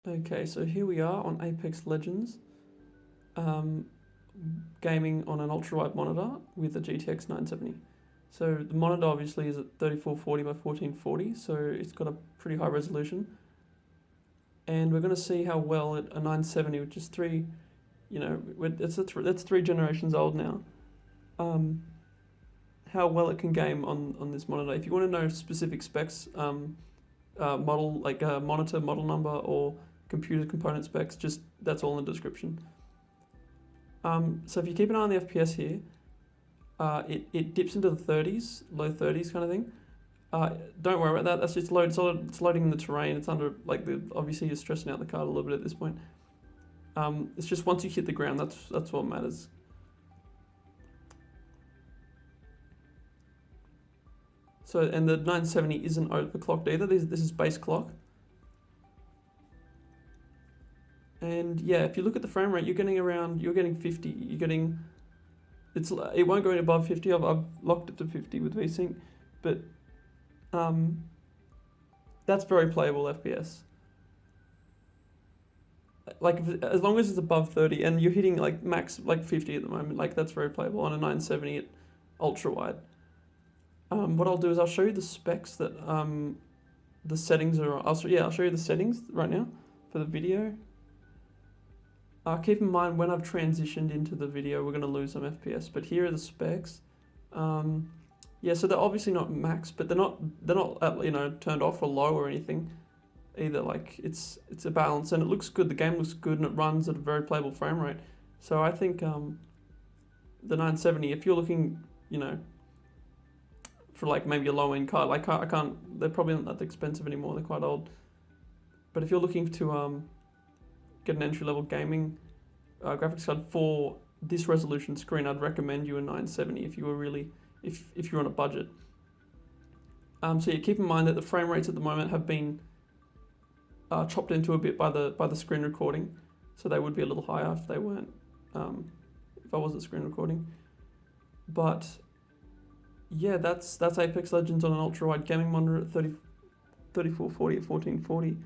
Okay, so here we are on Apex Legends, gaming on an ultra-wide monitor with a GTX 970. So the monitor obviously is at 3440 by 1440, so it's got a pretty high resolution. And we're going to see how well a 970, which is three, that's 3 generations old now, how well it can game on this monitor. If you want to know specific specs, model like monitor model number or computer component specs, just that's all in the description. So if you keep an eye on the FPS here, it dips into the 30s, low 30s kind of thing. Don't worry about that. That's just it's loading in the terrain. It's under obviously you're stressing out the card a little bit at this point. It's just once you hit the ground, that's what matters. So, and the 970 isn't overclocked either. This is base clock. And yeah, if you look at the frame rate, you're getting 50. It won't go above 50. I've locked it to 50 with VSync, but that's very playable FPS. Like as long as it's above 30 and you're hitting like max like 50 at the moment, like that's very playable on a 970 at ultra wide. What I'll do is I'll show you the specs that the settings are. I'll show you the settings right now for the video. Keep in mind when I've transitioned into the video, we're going to lose some FPS. But here are the specs. Yeah, so they're obviously not max, but they're not turned off or low or anything either. Like it's a balance and it looks good. The game looks good and it runs at a very playable frame rate. So I think the 970, if you're looking, for like maybe a low end card, like I can't. They're probably not that expensive anymore. They're quite old. But if you're looking to get an entry level gaming graphics card for this resolution screen, I'd recommend you a 970 if you were really if you're on a budget. So you keep in mind that the frame rates at the moment have been chopped into a bit by the screen recording, so they would be a little higher if they weren't if I wasn't screen recording. But yeah, that's Apex Legends on an ultra wide gaming monitor at 3440 at 1440.